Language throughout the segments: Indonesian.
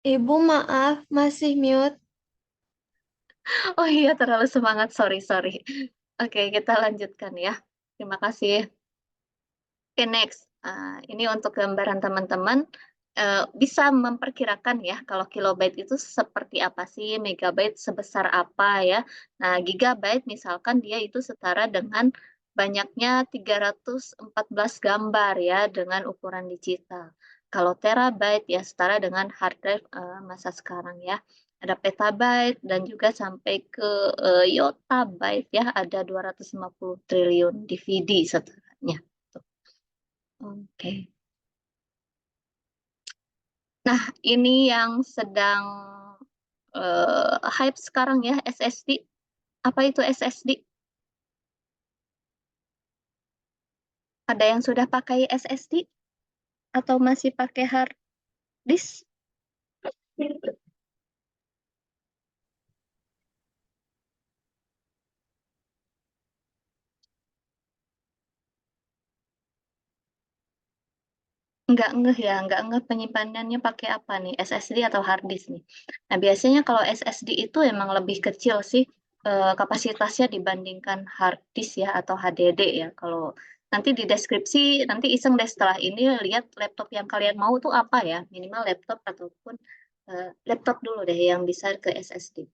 Ibu maaf, masih mute. Oh iya, terlalu semangat, sorry sorry. Oke, kita lanjutkan ya. Terima kasih. Oke, next. Ini untuk gambaran teman-teman, bisa memperkirakan ya, kalau kilobyte itu seperti apa sih, megabyte sebesar apa ya. Nah, gigabyte misalkan dia itu setara dengan banyaknya 314 gambar ya, dengan ukuran digital. Kalau terabyte ya setara dengan hard drive masa sekarang ya. Ada petabyte dan juga sampai ke yottabyte ya, ada 250 triliun DVD setelahnya. Oke. Nah, ini yang sedang hype sekarang ya, SSD. Apa itu SSD? Ada yang sudah pakai SSD atau masih pakai hard disk? Nggak ngeh ya, nggak ngeh penyimpanannya pakai apa nih, SSD atau hard disk nih. Nah, biasanya kalau SSD itu emang lebih kecil sih kapasitasnya dibandingkan hard disk ya atau HDD ya. Kalau nanti di deskripsi, nanti iseng deh setelah ini lihat laptop yang kalian mau tuh apa ya, minimal laptop ataupun laptop dulu deh yang bisa ke SSD.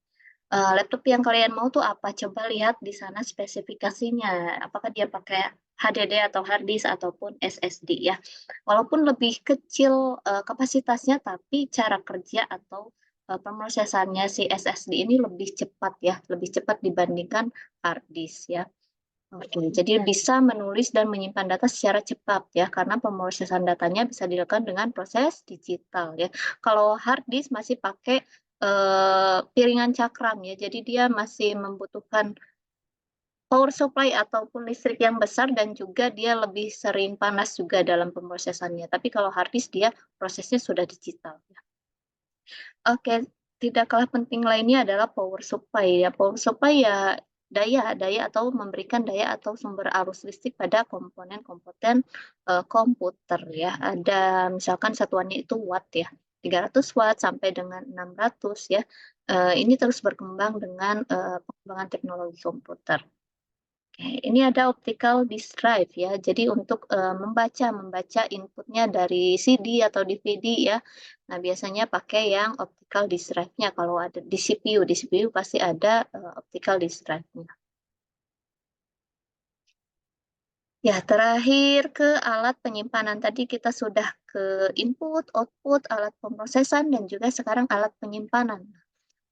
Laptop yang kalian mau tuh apa? Coba lihat di sana spesifikasinya. Apakah dia pakai HDD atau hard disk ataupun SSD ya. Walaupun lebih kecil kapasitasnya, tapi cara kerja atau pemrosesannya si SSD ini lebih cepat ya, lebih cepat dibandingkan hard disk ya. Oke, jadi bisa menulis dan menyimpan data secara cepat ya, karena pemrosesan datanya bisa dilakukan dengan proses digital ya. Kalau hard disk masih pakai piringan cakram ya, jadi dia masih membutuhkan power supply ataupun listrik yang besar dan juga dia lebih sering panas juga dalam pemrosesannya. Tapi kalau hard disk dia prosesnya sudah digital ya. Oke, tidak kalah penting lainnya adalah power supply ya. Power supply ya daya atau memberikan daya atau sumber arus listrik pada komponen-komponen komputer ya. Ada misalkan satuannya itu watt ya. 300 watt sampai dengan 600 ya. Ini terus berkembang dengan perkembangan teknologi komputer. Oke, ini ada optical disk drive ya. Jadi untuk membaca inputnya dari CD atau DVD ya. Nah, biasanya pakai yang optical disk drive-nya kalau ada di CPU. Di CPU pasti ada optical disk drive-nya. Ya, terakhir ke alat penyimpanan. Tadi kita sudah ke input, output, alat pemrosesan, dan juga sekarang alat penyimpanan.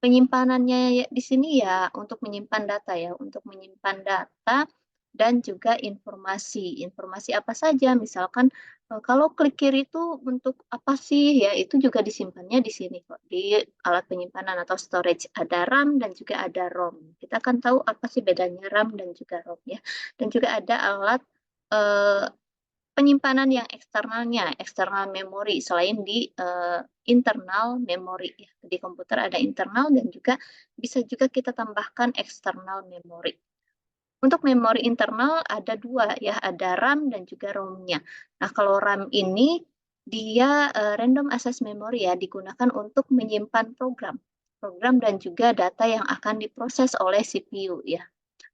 Penyimpanannya di sini ya untuk menyimpan data ya, untuk menyimpan data dan juga informasi. Informasi apa saja? Misalkan kalau klik kiri itu untuk apa sih ya, itu juga disimpannya di sini kok, di alat penyimpanan atau storage. Ada RAM dan juga ada ROM. Kita akan tahu apa sih bedanya RAM dan juga ROM ya. Dan juga ada alat eh, penyimpanan yang eksternalnya, eksternal memori selain di internal memori ya. Di komputer ada internal dan juga bisa juga kita tambahkan eksternal memori. Untuk memori internal ada dua ya, ada RAM dan juga ROM-nya. Nah, kalau RAM ini dia random access memory ya, digunakan untuk menyimpan program dan juga data yang akan diproses oleh CPU ya.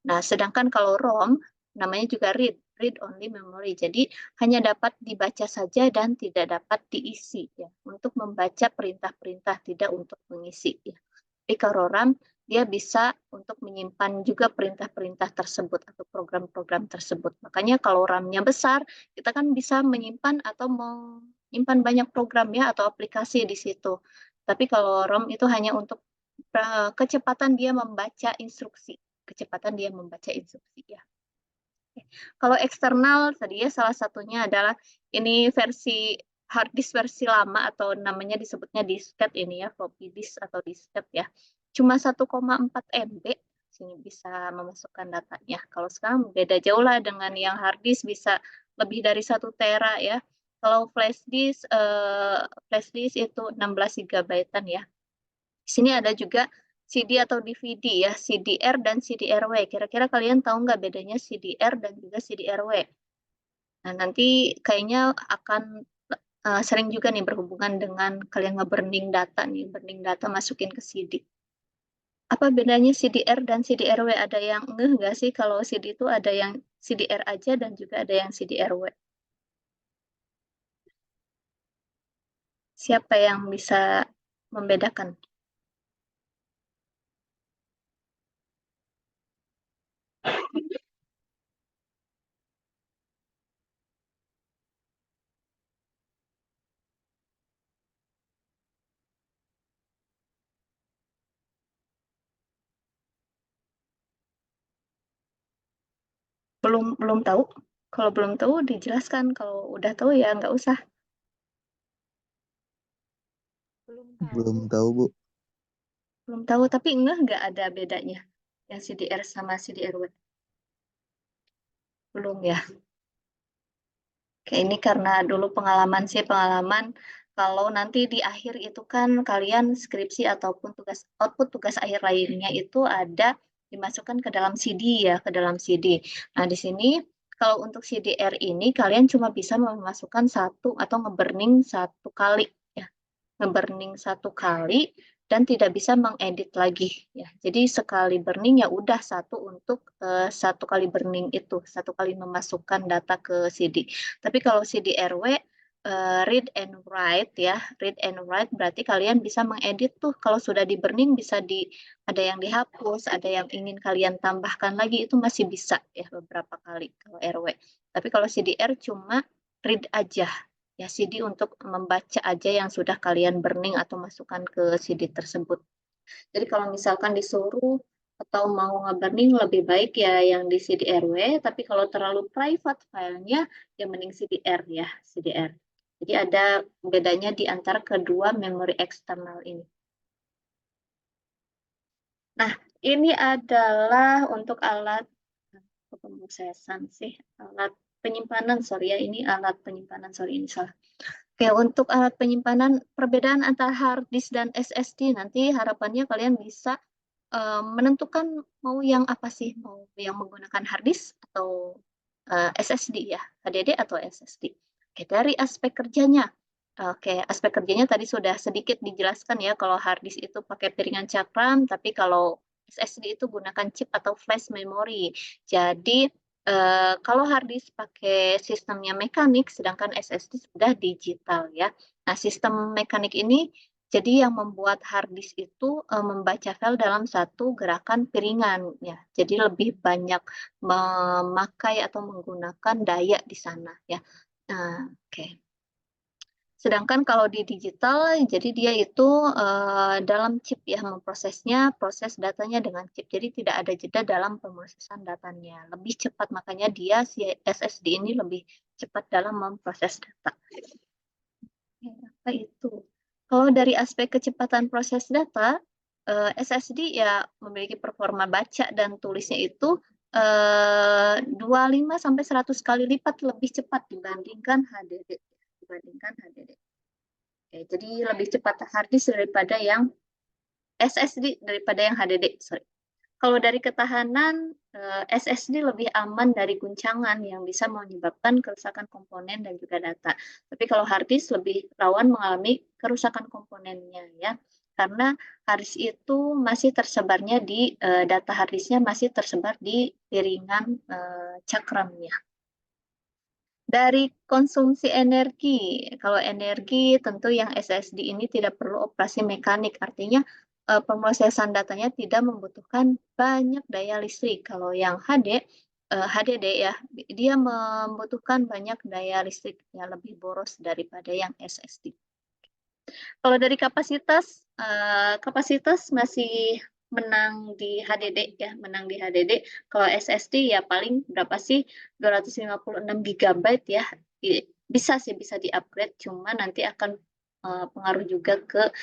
Nah, sedangkan kalau ROM namanya juga read only memory. Jadi hanya dapat dibaca saja dan tidak dapat diisi ya. Untuk membaca perintah-perintah, tidak untuk mengisi ya. Tapi kalau RAM dia bisa untuk menyimpan juga perintah-perintah tersebut atau program-program tersebut. Makanya kalau RAM-nya besar, kita kan bisa menyimpan atau menyimpan banyak program ya atau aplikasi di situ. Tapi kalau ROM itu hanya untuk kecepatan dia membaca instruksi, kecepatan dia membaca instruksi ya. Kalau eksternal tadi ya salah satunya adalah ini versi hard disk versi lama atau namanya disebutnya disket ini ya, floppy disk atau disket ya. Cuma 1,4 MB sini bisa memasukkan datanya. Kalau sekarang beda jauh lah dengan yang hard disk bisa lebih dari 1 tera ya. Kalau flash disk itu 16 GB-an ya. Di sini ada juga CD atau DVD ya, CDR dan CDRW. Kira-kira kalian tahu nggak bedanya CDR dan juga CDRW? Nah, nanti kayaknya akan sering juga nih berhubungan dengan kalian nge-burning data nih, burning data masukin ke CD. Apa bedanya CDR dan CDRW? Ada yang ngeh nggak sih kalau CD itu ada yang CDR aja dan juga ada yang CDRW? Siapa yang bisa membedakan? Belum tahu. Kalau belum tahu dijelaskan. Kalau udah tahu ya nggak usah. Belum Belum tahu. tahu, Bu. Belum tahu, tapi ngeh nggak ada bedanya yang CDR sama CDRW? Belum ya. Oke, ini karena dulu pengalaman sih, pengalaman kalau nanti di akhir itu kan kalian skripsi ataupun tugas output tugas akhir lainnya itu ada dimasukkan ke dalam CD ya, ke dalam CD. Nah, di sini kalau untuk CDR ini kalian cuma bisa memasukkan satu atau nge-burning satu kali ya. Nge-burning satu kali dan tidak bisa mengedit lagi ya. Jadi sekali burning ya udah satu untuk satu kali burning itu, satu kali memasukkan data ke CD. Tapi kalau CDRW read and write ya, read and write berarti kalian bisa mengedit tuh kalau sudah di burning bisa ada yang dihapus, ada yang ingin kalian tambahkan lagi itu masih bisa ya beberapa kali kalau RW. Tapi kalau CDR cuma read aja ya CD untuk membaca aja yang sudah kalian burning atau masukkan ke CD tersebut. Jadi kalau misalkan disuruh atau mau nge-burning lebih baik ya yang di CDRW, tapi kalau terlalu private filenya ya mending CDR ya, CDR. Jadi ada bedanya di antara kedua memori eksternal ini. Nah, ini adalah untuk alat pemrosesan sih, alat penyimpanan, sorry ya, ini alat penyimpanan, sorry ini salah. Oke, untuk alat penyimpanan, perbedaan antara hard disk dan SSD nanti harapannya kalian bisa menentukan mau yang apa sih, mau yang menggunakan hard disk atau SSD ya, HDD atau SSD. Oke, dari aspek kerjanya. Oke, aspek kerjanya tadi sudah sedikit dijelaskan ya, kalau hard disk itu pakai piringan cakram, tapi kalau SSD itu gunakan chip atau flash memory. Jadi kalau hard disk pakai sistemnya mekanik, sedangkan SSD sudah digital ya. Nah, sistem mekanik ini jadi yang membuat hard disk itu membaca file dalam satu gerakan piringan ya. Jadi lebih banyak memakai atau menggunakan daya di sana ya. Oke. Sedangkan kalau di digital, jadi dia itu dalam chip ya memprosesnya, proses datanya dengan chip. Jadi tidak ada jeda dalam pemrosesan datanya. Lebih cepat, makanya dia si SSD ini lebih cepat dalam memproses data. Ya, apa itu? Kalau dari aspek kecepatan proses data, SSD ya memiliki performa baca dan tulisnya itu 25 sampai 100 kali lipat lebih cepat dibandingkan HDD. Oke, jadi lebih cepat hard disk daripada yang SSD daripada yang HDD. Sorry. Kalau dari ketahanan, SSD lebih aman dari guncangan yang bisa menyebabkan kerusakan komponen dan juga data. Tapi kalau hard disk lebih rawan mengalami kerusakan komponennya ya. Karena hard disk itu masih tersebarnya di data hard disknya masih tersebar di piringan cakramnya. Dari konsumsi energi, kalau energi tentu yang SSD ini tidak perlu operasi mekanik, artinya pemrosesan datanya tidak membutuhkan banyak daya listrik. Kalau yang HDD ya, dia membutuhkan banyak daya listrik, ya lebih boros daripada yang SSD. Kalau dari kapasitas, kapasitas masih menang di HDD ya, menang di HDD. Kalau SSD ya paling berapa sih? 256 GB ya. Bisa sih bisa di-upgrade, cuma nanti akan pengaruh juga ke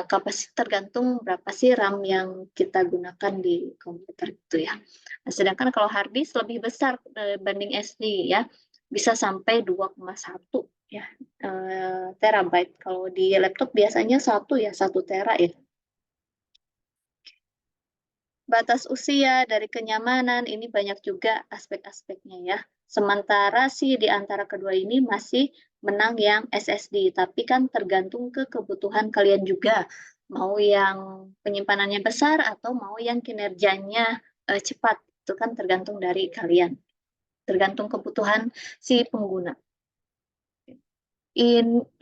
kapasitas, tergantung berapa sih RAM yang kita gunakan di komputer itu ya. Nah, sedangkan kalau hard disk lebih besar dibanding SD ya, bisa sampai 2,1 ya terabyte. Kalau di laptop biasanya 1 tera ya. Batas usia dari kenyamanan ini banyak juga aspek-aspeknya ya. Sementara sih di antara kedua ini masih menang yang SSD, tapi kan tergantung ke kebutuhan kalian juga. Mau yang penyimpanannya besar atau mau yang kinerjanya cepat, itu kan tergantung dari kalian, tergantung kebutuhan si pengguna.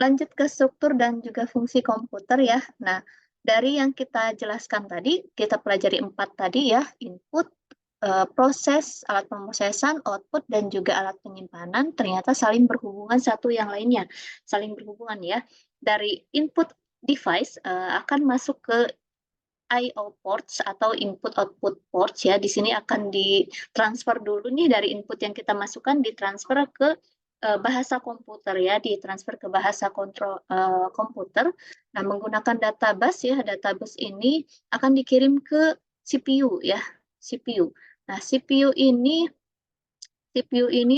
Lanjut ke struktur dan juga fungsi komputer ya. Nah, dari yang kita jelaskan tadi, kita pelajari 4 tadi ya, input, proses, alat pemrosesan, output, dan juga alat penyimpanan, ternyata saling berhubungan satu yang lainnya. Saling berhubungan ya. Dari input device akan masuk ke I/O ports atau input-output ports ya. Di sini akan ditransfer dulu nih dari input yang kita masukkan, ditransfer ke bahasa komputer ya, ditransfer ke bahasa komputer. Nah, menggunakan database ya, database ini akan dikirim ke CPU ya, CPU. Nah, CPU ini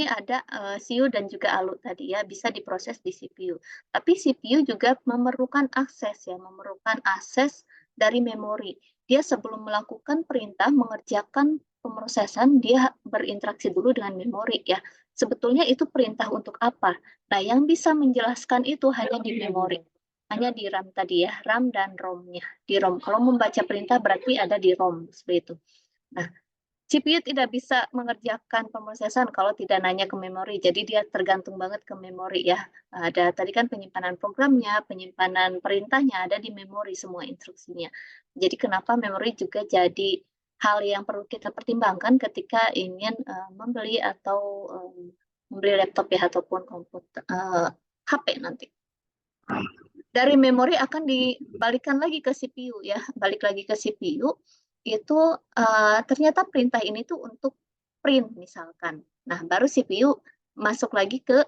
ada CU dan juga ALU tadi ya, bisa diproses di CPU. Tapi CPU juga memerlukan akses ya, memerlukan akses dari memori. Dia sebelum melakukan perintah mengerjakan pemrosesan, dia berinteraksi dulu dengan memori ya. Sebetulnya itu perintah untuk apa? Nah, yang bisa menjelaskan itu hanya di memori. Hanya di RAM tadi ya, RAM dan ROM-nya. Di ROM. Kalau membaca perintah berarti ada di ROM, seperti itu. Nah, CPU tidak bisa mengerjakan pemrosesan kalau tidak nanya ke memori, jadi dia tergantung banget ke memori ya. Ada tadi kan penyimpanan programnya, penyimpanan perintahnya ada di memori semua instruksinya. Jadi kenapa memori juga jadi hal yang perlu kita pertimbangkan ketika ingin membeli atau membeli laptop ya ataupun komputer HP nanti. Dari memori akan dibalikan lagi ke CPU ya, balik lagi ke CPU itu ternyata perintah ini tuh untuk print misalkan. Nah, baru CPU masuk lagi ke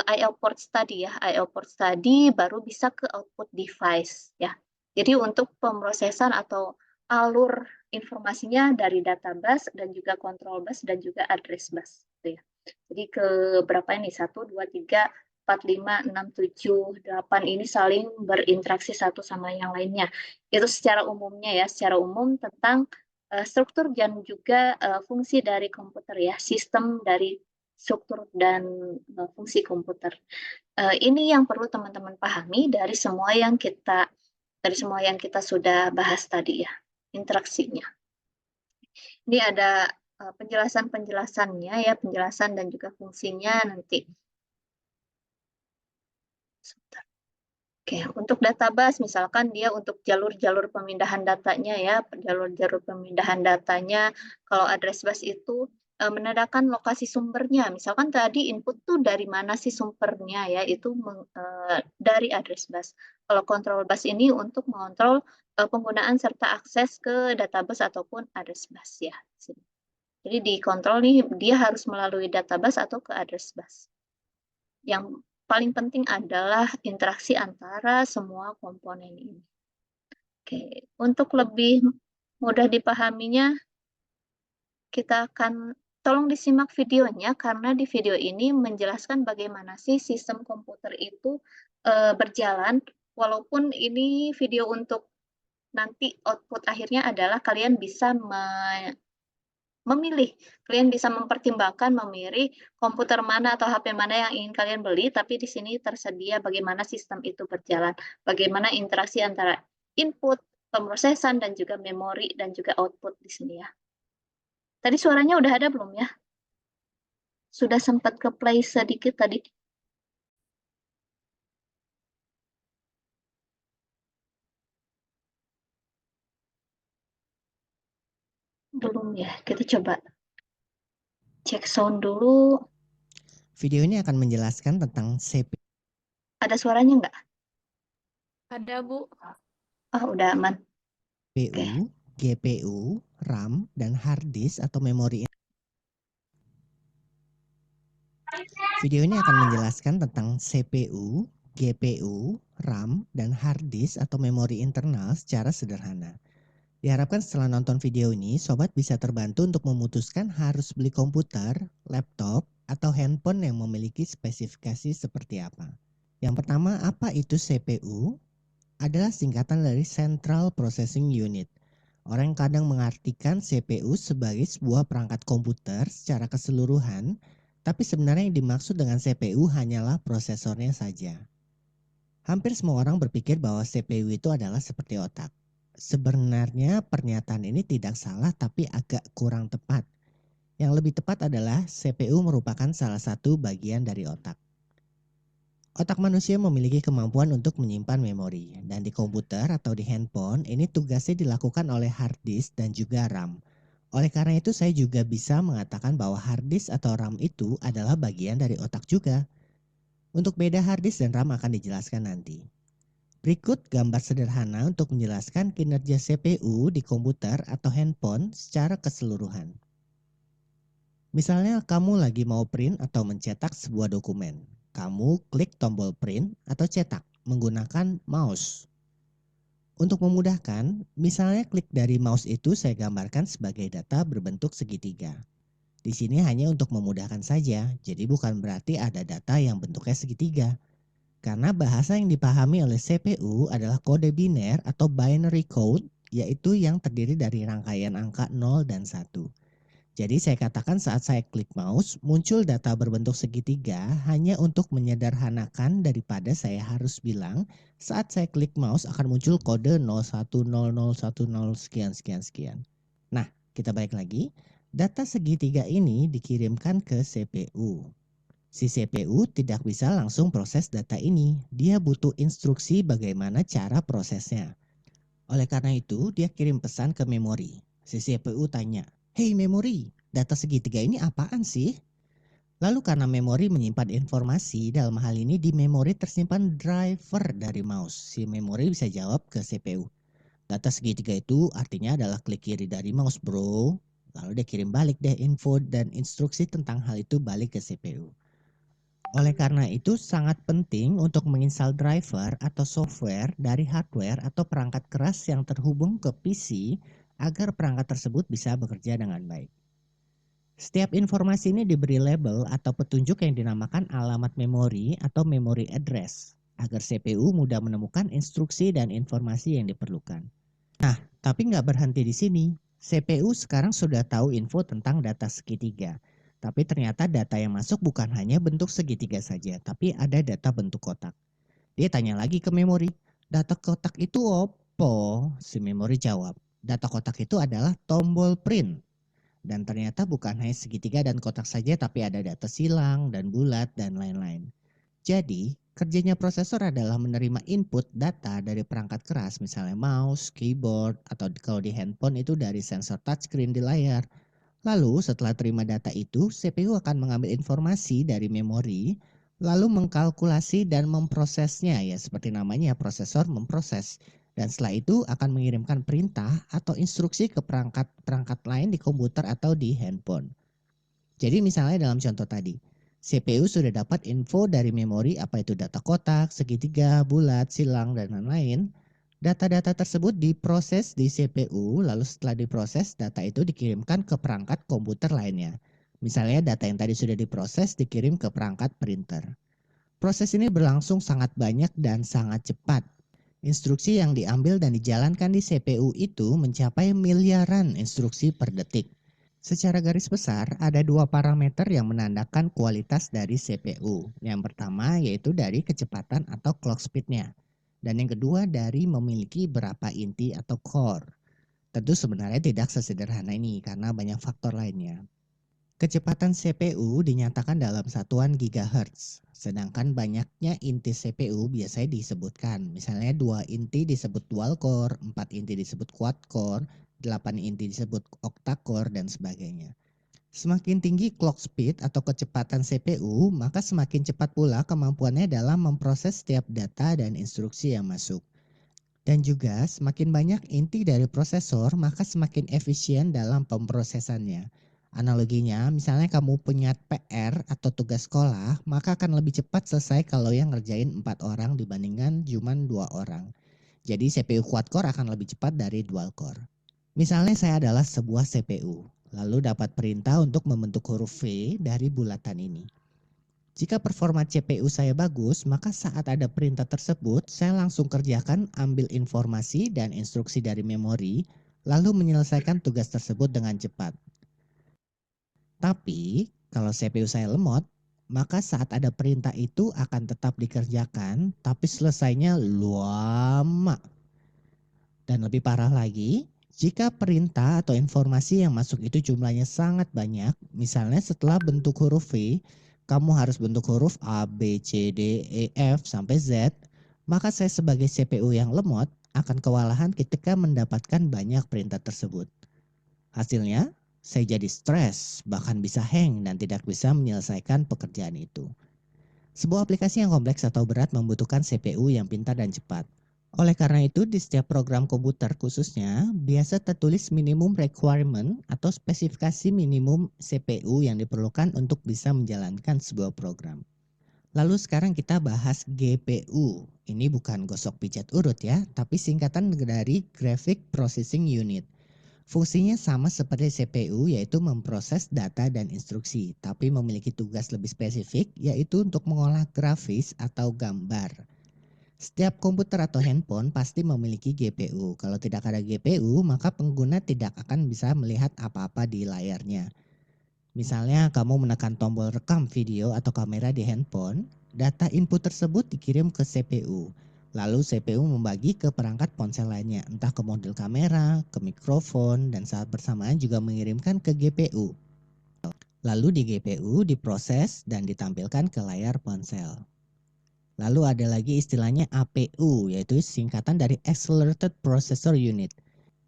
I/O ports tadi ya, I/O ports tadi baru bisa ke output device ya. Jadi untuk pemrosesan atau alur informasinya dari data bus dan juga control bus dan juga address bus gitu ya. Jadi ke berapa ini? 1, 2, 3, 4, 5, 6, 7, 8 ini saling berinteraksi satu sama yang lainnya. Itu secara umumnya ya, secara umum tentang struktur dan juga fungsi dari komputer ya, sistem dari struktur dan fungsi komputer. Ini yang perlu teman-teman pahami dari semua yang kita sudah bahas tadi ya, interaksinya. Ini ada penjelasan-penjelasannya ya, penjelasan dan juga fungsinya nanti. Oke, untuk database misalkan dia untuk jalur-jalur pemindahan datanya ya, jalur-jalur pemindahan datanya. Kalau address bus itu menandakan lokasi sumbernya. Misalkan tadi input tuh dari mana sih sumbernya ya, itu dari address bus. Kalau control bus ini untuk mengontrol penggunaan serta akses ke database ataupun address bus ya. Jadi dikontrol nih dia harus melalui database atau ke address bus. Yang paling penting adalah interaksi antara semua komponen ini. Oke, untuk lebih mudah dipahaminya, kita akan tolong disimak videonya karena di video ini menjelaskan bagaimana sih sistem komputer itu berjalan. Walaupun ini video untuk nanti output akhirnya adalah kalian bisa memilih, kalian bisa mempertimbangkan memilih komputer mana atau HP mana yang ingin kalian beli, tapi di sini tersedia bagaimana sistem itu berjalan, bagaimana interaksi antara input, pemrosesan, dan juga memori, dan juga output di sini ya. Tadi suaranya udah ada belum ya? Sudah sempat ke play sedikit tadi? Belum ya, kita coba cek sound dulu. Video ini akan menjelaskan tentang CPU. Ada suaranya nggak? Ada, Bu. Oh, udah aman. CPU, GPU, RAM, dan hard disk atau memori. Video ini akan menjelaskan tentang CPU, GPU, RAM, dan hard disk atau memori internal secara sederhana. Diharapkan setelah nonton video ini, sobat bisa terbantu untuk memutuskan harus beli komputer, laptop, atau handphone yang memiliki spesifikasi seperti apa. Yang pertama, apa itu CPU? Adalah singkatan dari Central Processing Unit. Orang kadang mengartikan CPU sebagai sebuah perangkat komputer secara keseluruhan, Tapi sebenarnya yang dimaksud dengan CPU hanyalah prosesornya saja. Hampir semua orang berpikir bahwa CPU itu adalah seperti otak. Sebenarnya pernyataan ini tidak salah tapi agak kurang tepat. Yang lebih tepat adalah CPU merupakan salah satu bagian dari otak. Otak manusia memiliki kemampuan untuk menyimpan memori, dan di komputer atau di handphone ini tugasnya dilakukan oleh hard disk dan juga RAM. Oleh karena itu saya juga bisa mengatakan bahwa hard disk atau RAM itu adalah bagian dari otak juga. Untuk beda hard disk dan RAM akan dijelaskan nanti. Berikut gambar sederhana untuk menjelaskan kinerja CPU di komputer atau handphone secara keseluruhan. Misalnya kamu lagi mau print atau mencetak sebuah dokumen. Kamu klik tombol print atau cetak menggunakan mouse. Untuk memudahkan, misalnya klik dari mouse itu saya gambarkan sebagai data berbentuk segitiga. Di sini hanya untuk memudahkan saja, jadi bukan berarti ada data yang bentuknya segitiga. Karena bahasa yang dipahami oleh CPU adalah kode biner atau binary code, yaitu yang terdiri dari rangkaian angka 0 dan 1. Jadi saya katakan saat saya klik mouse, muncul data berbentuk segitiga hanya untuk menyederhanakan daripada saya harus bilang saat saya klik mouse akan muncul kode 010010 sekian. Nah, kita balik lagi. Data segitiga ini dikirimkan ke CPU. Si CPU tidak bisa langsung proses data ini. Dia butuh instruksi bagaimana cara prosesnya. Oleh karena itu, dia kirim pesan ke memori. Si CPU tanya, "Hei memori, data segitiga ini apaan sih?" Lalu karena memori menyimpan informasi, dalam hal ini di memori tersimpan driver dari mouse. Si memori bisa jawab ke CPU, "Data segitiga itu artinya adalah klik kiri dari mouse bro." Lalu dia kirim balik deh info dan instruksi tentang hal itu balik ke CPU. Oleh karena itu sangat penting untuk menginstal driver atau software dari hardware atau perangkat keras yang terhubung ke PC agar perangkat tersebut bisa bekerja dengan baik. Setiap informasi ini diberi label atau petunjuk yang dinamakan alamat memori atau memory address agar CPU mudah menemukan instruksi dan informasi yang diperlukan. Nah, tapi nggak berhenti di sini. CPU sekarang sudah tahu info tentang data segitiga. Tapi ternyata data yang masuk bukan hanya bentuk segitiga saja, tapi ada data bentuk kotak. Dia tanya lagi ke memori, "Data kotak itu opo?" Si memori jawab, "Data kotak itu adalah tombol print." Dan ternyata bukan hanya segitiga dan kotak saja, tapi ada data silang dan bulat dan lain-lain. Jadi, kerjanya prosesor adalah menerima input data dari perangkat keras, misalnya mouse, keyboard, atau kalau di handphone itu dari sensor touchscreen di layar. Lalu setelah terima data itu, CPU akan mengambil informasi dari memori, lalu mengkalkulasi dan memprosesnya, ya seperti namanya prosesor memproses. Dan setelah itu akan mengirimkan perintah atau instruksi ke perangkat-perangkat lain di komputer atau di handphone. Jadi misalnya dalam contoh tadi, CPU sudah dapat info dari memori apa itu data kotak, segitiga, bulat, silang, dan lain-lain. Data-data tersebut diproses di CPU, lalu setelah diproses, data itu dikirimkan ke perangkat komputer lainnya. Misalnya data yang tadi sudah diproses dikirim ke perangkat printer. Proses ini berlangsung sangat banyak dan sangat cepat. Instruksi yang diambil dan dijalankan di CPU itu mencapai miliaran instruksi per detik. Secara garis besar, ada dua parameter yang menandakan kualitas dari CPU. Yang pertama yaitu dari kecepatan atau clock speed-nya. Dan yang kedua dari memiliki berapa inti atau core. Tentu sebenarnya tidak sesederhana ini karena banyak faktor lainnya. Kecepatan CPU dinyatakan dalam satuan gigahertz, sedangkan banyaknya inti CPU biasanya disebutkan. Misalnya 2 inti disebut dual core, 4 inti disebut quad core, 8 inti disebut octa core, dan sebagainya. Semakin tinggi clock speed atau kecepatan CPU, maka semakin cepat pula kemampuannya dalam memproses setiap data dan instruksi yang masuk. Dan juga semakin banyak inti dari prosesor, maka semakin efisien dalam pemrosesannya. Analoginya, misalnya kamu punya PR atau tugas sekolah, maka akan lebih cepat selesai kalau yang ngerjain 4 orang dibandingkan cuma 2 orang. Jadi CPU quad core akan lebih cepat dari dual core. Misalnya saya adalah sebuah CPU, lalu dapat perintah untuk membentuk huruf V dari bulatan ini. Jika performa CPU saya bagus, maka saat ada perintah tersebut, saya langsung kerjakan, ambil informasi dan instruksi dari memori, lalu menyelesaikan tugas tersebut dengan cepat. Tapi, Kalau CPU saya lemot, maka saat ada perintah itu akan tetap dikerjakan, tapi selesainya lama. Dan lebih parah lagi, jika perintah atau informasi yang masuk itu jumlahnya sangat banyak, misalnya setelah bentuk huruf V, kamu harus bentuk huruf A, B, C, D, E, F, sampai Z, maka saya sebagai CPU yang lemot akan kewalahan ketika mendapatkan banyak perintah tersebut. Hasilnya, saya jadi stres, bahkan bisa hang dan tidak bisa menyelesaikan pekerjaan itu. Sebuah aplikasi yang kompleks atau berat membutuhkan CPU yang pintar dan cepat. Oleh karena itu, di setiap program komputer khususnya, biasa tertulis minimum requirement atau spesifikasi minimum CPU yang diperlukan untuk bisa menjalankan sebuah program. Lalu sekarang kita bahas GPU. Ini bukan gosok pijat urut ya, tapi singkatan dari Graphic Processing Unit. Fungsinya sama seperti CPU, yaitu memproses data dan instruksi, tapi memiliki tugas lebih spesifik, yaitu untuk mengolah grafis atau gambar. Setiap komputer atau handphone pasti memiliki GPU. Kalau tidak ada GPU, maka pengguna tidak akan bisa melihat apa-apa di layarnya. Misalnya kamu menekan tombol rekam video atau kamera di handphone, data input tersebut dikirim ke CPU. Lalu CPU membagi ke perangkat ponsel lainnya, entah ke modul kamera, ke mikrofon, dan saat bersamaan juga mengirimkan ke GPU. Lalu di GPU diproses dan ditampilkan ke layar ponsel. Lalu ada lagi istilahnya APU, yaitu singkatan dari Accelerated Processor Unit.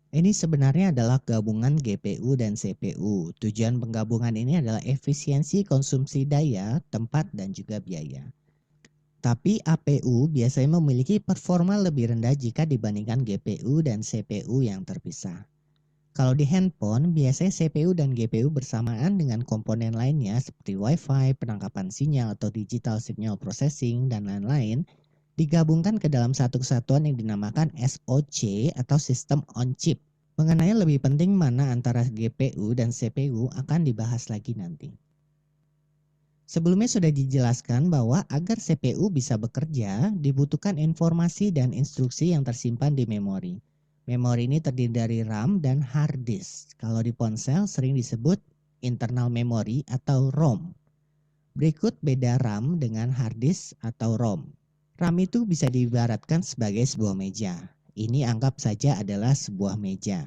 Ini sebenarnya adalah gabungan GPU dan CPU. Tujuan penggabungan ini adalah efisiensi konsumsi daya, tempat, dan juga biaya. Tapi APU biasanya memiliki performa lebih rendah jika dibandingkan GPU dan CPU yang terpisah. Kalau di handphone, biasanya CPU dan GPU bersamaan dengan komponen lainnya seperti Wi-Fi, penangkapan sinyal atau digital signal processing, dan lain-lain, digabungkan ke dalam satu kesatuan yang dinamakan SoC atau System on Chip. Mengenai lebih penting mana antara GPU dan CPU akan dibahas lagi nanti. Sebelumnya sudah dijelaskan bahwa agar CPU bisa bekerja, dibutuhkan informasi dan instruksi yang tersimpan di memori. Memori ini terdiri dari RAM dan hard disk. Kalau di ponsel sering disebut internal memory atau ROM. Berikut beda RAM dengan hard disk atau ROM. RAM itu bisa diibaratkan sebagai sebuah meja. Ini anggap saja adalah sebuah meja.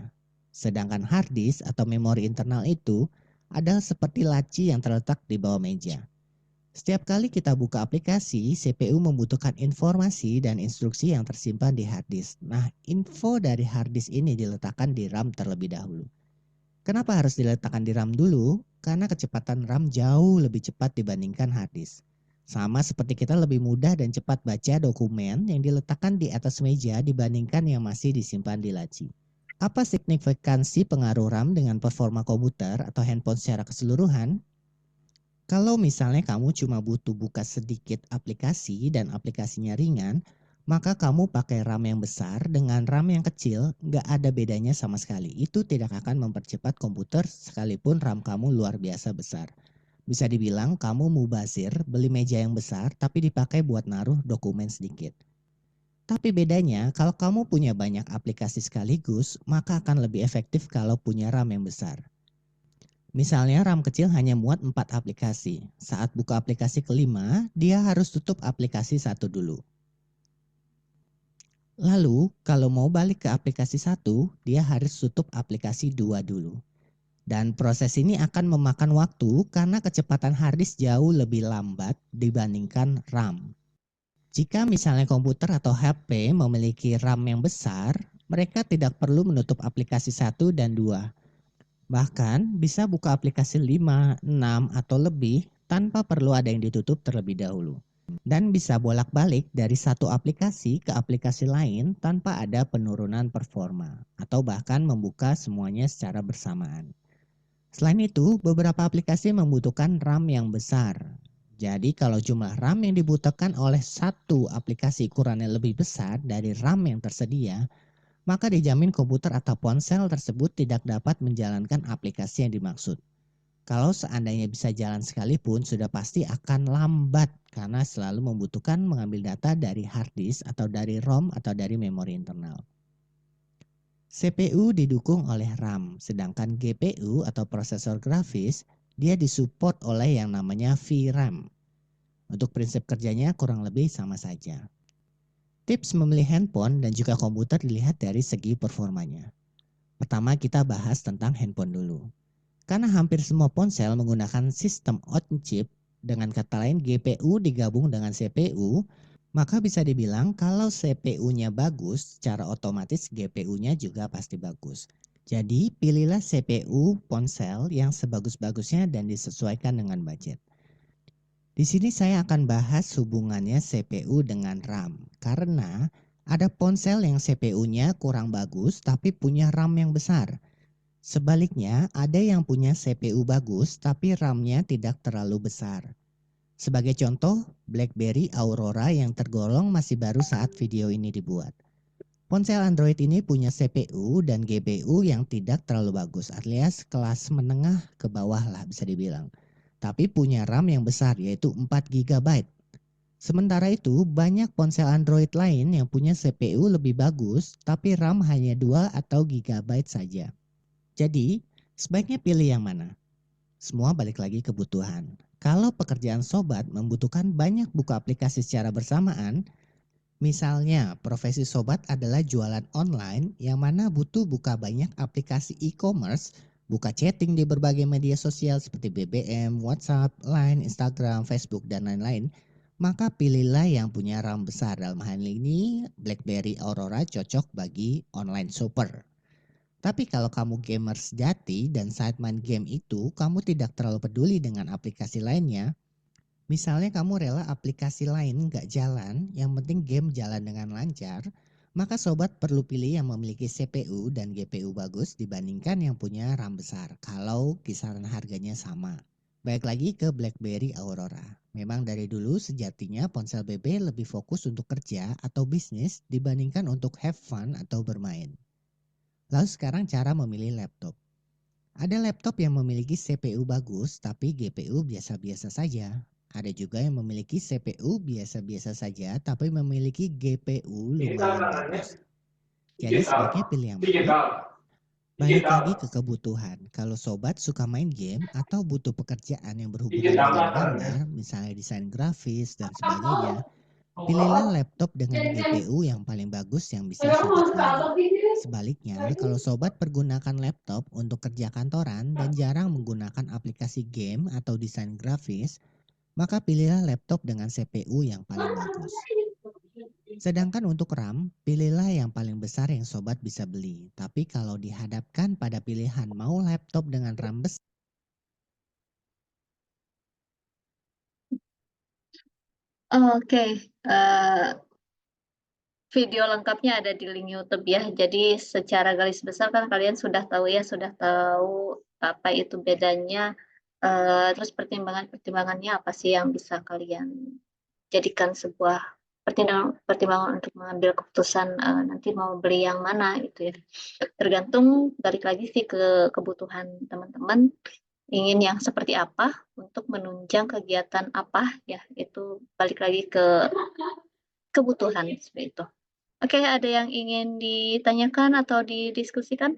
Sedangkan hard disk atau memori internal itu adalah seperti laci yang terletak di bawah meja. Setiap kali kita buka aplikasi, CPU membutuhkan informasi dan instruksi yang tersimpan di hard disk. Nah, info dari hard disk ini diletakkan di RAM terlebih dahulu. Kenapa harus diletakkan di RAM dulu? Karena kecepatan RAM jauh lebih cepat dibandingkan hard disk. Sama seperti kita lebih mudah dan cepat baca dokumen yang diletakkan di atas meja dibandingkan yang masih disimpan di laci. Apa signifikansi pengaruh RAM dengan performa komputer atau handphone secara keseluruhan? Kalau misalnya kamu cuma butuh buka sedikit aplikasi dan aplikasinya ringan, maka kamu pakai RAM yang besar dengan RAM yang kecil, nggak ada bedanya sama sekali. Itu tidak akan mempercepat komputer sekalipun RAM kamu luar biasa besar. Bisa dibilang kamu mubazir beli meja yang besar tapi dipakai buat naruh dokumen sedikit. Tapi bedanya kalau kamu punya banyak aplikasi sekaligus, maka akan lebih efektif kalau punya RAM yang besar. Misalnya RAM kecil hanya muat 4 aplikasi. Saat buka aplikasi kelima, dia harus tutup aplikasi satu dulu. Lalu, kalau mau balik ke aplikasi satu, dia harus tutup aplikasi 2 dulu. Dan proses ini akan memakan waktu karena kecepatan hard disk jauh lebih lambat dibandingkan RAM. Jika misalnya komputer atau HP memiliki RAM yang besar, mereka tidak perlu menutup aplikasi 1 dan 2. Bahkan bisa buka aplikasi 5, 6, atau lebih tanpa perlu ada yang ditutup terlebih dahulu. Dan bisa bolak-balik dari satu aplikasi ke aplikasi lain tanpa ada penurunan performa. Atau bahkan membuka semuanya secara bersamaan. Selain itu, beberapa aplikasi membutuhkan RAM yang besar. Jadi kalau jumlah RAM yang dibutuhkan oleh satu aplikasi ukurannya lebih besar dari RAM yang tersedia, maka dijamin komputer atau ponsel tersebut tidak dapat menjalankan aplikasi yang dimaksud. Kalau seandainya bisa jalan sekalipun, sudah pasti akan lambat karena selalu membutuhkan mengambil data dari hard disk atau dari ROM atau dari memori internal. CPU didukung oleh RAM, sedangkan GPU atau prosesor grafis dia disupport oleh yang namanya VRAM. Untuk prinsip kerjanya kurang lebih sama saja. Tips memilih handphone dan juga komputer dilihat dari segi performanya. Pertama kita bahas tentang handphone dulu. Karena hampir semua ponsel menggunakan sistem on-chip, dengan kata lain GPU digabung dengan CPU, maka bisa dibilang kalau CPU-nya bagus, secara otomatis GPU-nya juga pasti bagus. Jadi pilihlah CPU ponsel yang sebagus-bagusnya dan disesuaikan dengan budget. Di sini saya akan bahas hubungannya CPU dengan RAM, karena ada ponsel yang CPU-nya kurang bagus tapi punya RAM yang besar. Sebaliknya, ada yang punya CPU bagus tapi RAM-nya tidak terlalu besar. Sebagai contoh, BlackBerry Aurora yang tergolong masih baru saat video ini dibuat. Ponsel Android ini punya CPU dan GPU yang tidak terlalu bagus, alias kelas menengah ke bawah lah bisa dibilang. Tapi punya RAM yang besar yaitu 4 GB. Sementara itu, banyak ponsel Android lain yang punya CPU lebih bagus, tapi RAM hanya 2 atau GB saja. Jadi, sebaiknya pilih yang mana? Semua balik lagi kebutuhan. Kalau pekerjaan sobat membutuhkan banyak buka aplikasi secara bersamaan, misalnya profesi sobat adalah jualan online yang mana butuh buka banyak aplikasi e-commerce, buka chatting di berbagai media sosial seperti BBM, WhatsApp, Line, Instagram, Facebook, dan lain-lain, maka pilihlah yang punya RAM besar. Dalam hal ini, BlackBerry Aurora cocok bagi online shopper. Tapi kalau kamu gamer sejati dan saat main game itu kamu tidak terlalu peduli dengan aplikasi lainnya, misalnya kamu rela aplikasi lain nggak jalan, yang penting game jalan dengan lancar, maka sobat perlu pilih yang memiliki CPU dan GPU bagus dibandingkan yang punya RAM besar kalau kisaran harganya sama. Baik lagi ke BlackBerry Aurora. Memang dari dulu sejatinya ponsel BB lebih fokus untuk kerja atau bisnis dibandingkan untuk have fun atau bermain. Lalu sekarang cara memilih laptop. Ada laptop yang memiliki CPU bagus tapi GPU biasa-biasa saja. Ada juga yang memiliki CPU biasa-biasa saja tapi memiliki GPU lumayan bagus. Jadi sebaiknya pilih yang mana? Balik lagi ke kebutuhan. Kalau sobat suka main game atau butuh pekerjaan yang berhubungan dengan gambar, misalnya desain grafis dan sebagainya, pilihlah laptop dengan GPU yang paling bagus yang bisa sobat beli. Sebaliknya, kalau sobat pergunakan laptop untuk kerja kantoran dan jarang menggunakan aplikasi game atau desain grafis, maka pilihlah laptop dengan CPU yang paling bagus. Sedangkan untuk RAM, pilihlah yang paling besar yang sobat bisa beli. Tapi kalau dihadapkan pada pilihan mau laptop dengan RAM besar, Oke, video lengkapnya ada di link YouTube ya. Jadi secara garis besar kan kalian sudah tahu ya, sudah tahu apa itu bedanya, terus pertimbangan-pertimbangannya apa sih yang bisa kalian jadikan sebuah pertimbangan untuk mengambil keputusan, nanti mau beli yang mana gitu ya. Tergantung balik lagi sih ke kebutuhan teman-teman, ingin yang seperti apa untuk menunjang kegiatan apa ya, itu balik lagi ke kebutuhan seperti itu. Oke, ada yang ingin ditanyakan atau didiskusikan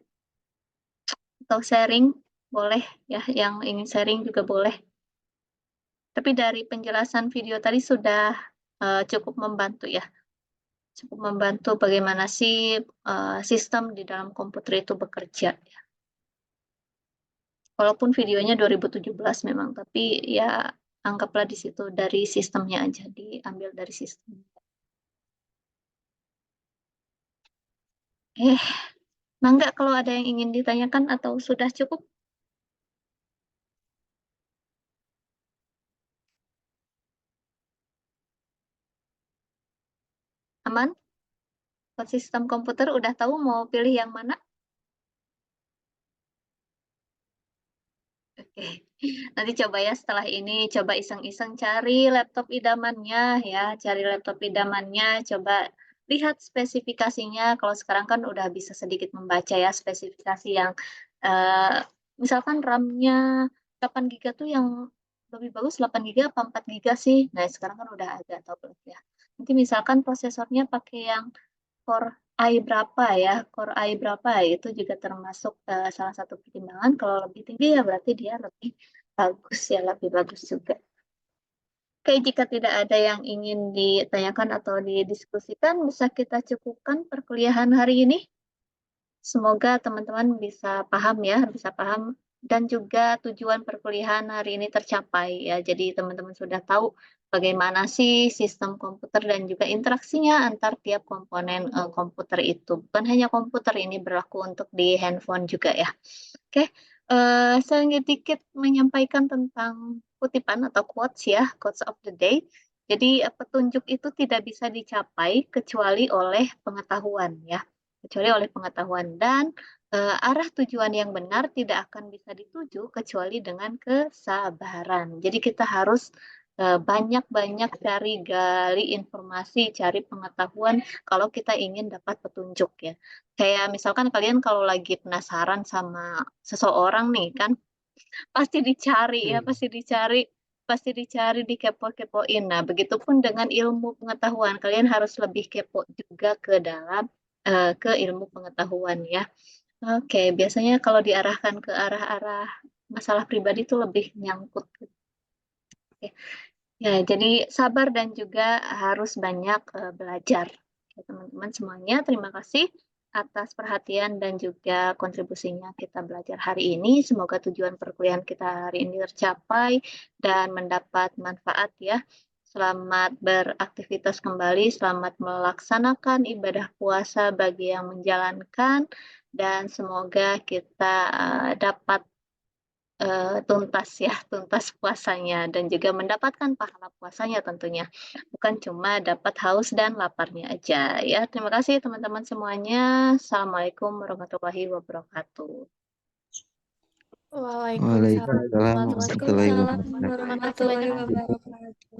atau sharing? Boleh ya, yang ingin sharing juga boleh. Tapi dari penjelasan video tadi sudah cukup membantu ya. Cukup membantu bagaimana sih sistem di dalam komputer itu bekerja. Walaupun videonya 2017 memang, tapi ya anggaplah di situ dari sistemnya aja, diambil dari sistem. Mangga kalau ada yang ingin ditanyakan atau sudah cukup? Aman? Buat sistem komputer udah tahu mau pilih yang mana? Oke, nanti coba ya setelah ini coba iseng-iseng cari laptop idamannya ya, cari laptop idamannya, coba lihat spesifikasinya. Kalau sekarang kan udah bisa sedikit membaca ya spesifikasi yang misalkan RAM-nya 8 GB tuh yang lebih bagus 8 GB apa 4 GB sih? Nah, sekarang kan udah agak tahu ya. Nanti misalkan prosesornya pakai yang Core i berapa ya, Core i berapa itu juga termasuk salah satu pertimbangan. Kalau lebih tinggi ya berarti dia lebih bagus ya, lebih bagus juga. Oke, jika tidak ada yang ingin ditanyakan atau didiskusikan, bisa kita cukupkan perkuliahan hari ini. Semoga teman-teman bisa paham ya, bisa paham dan juga tujuan perkuliahan hari ini tercapai ya. Jadi teman-teman sudah tahu bagaimana sih sistem komputer dan juga interaksinya antar tiap komponen komputer itu. Bukan hanya komputer, ini berlaku untuk di handphone juga ya. Oke, saya ingin sedikit menyampaikan tentang kutipan atau quotes ya, quotes of the day. Jadi petunjuk itu tidak bisa dicapai kecuali oleh pengetahuan ya, kecuali oleh pengetahuan dan arah tujuan yang benar tidak akan bisa dituju kecuali dengan kesabaran. Jadi kita harus banyak-banyak cari gali informasi, cari pengetahuan kalau kita ingin dapat petunjuk ya. Kayak misalkan kalian kalau lagi penasaran sama seseorang nih kan, pasti dicari ya, pasti dicari, dikepo-kepoin. Nah, begitupun dengan ilmu pengetahuan, kalian harus lebih kepo juga ke dalam ke ilmu pengetahuan ya. Oke, biasanya kalau diarahkan ke arah-arah masalah pribadi itu lebih nyangkut. Oke. Ya, jadi sabar dan juga harus banyak belajar. Oke, teman-teman semuanya, terima kasih atas perhatian dan juga kontribusinya kita belajar hari ini. Semoga tujuan perkuliahan kita hari ini tercapai dan mendapat manfaat ya. Selamat beraktivitas kembali, selamat melaksanakan ibadah puasa bagi yang menjalankan, dan semoga kita dapat tuntas puasanya dan juga mendapatkan pahala puasanya tentunya. Bukan cuma dapat haus dan laparnya aja ya. Terima kasih teman-teman semuanya. Assalamualaikum warahmatullahi wabarakatuh. Waalaikumsalam Waalaikumsalam warahmatullahi wabarakatuh. warahmatullahi wabarakatuh.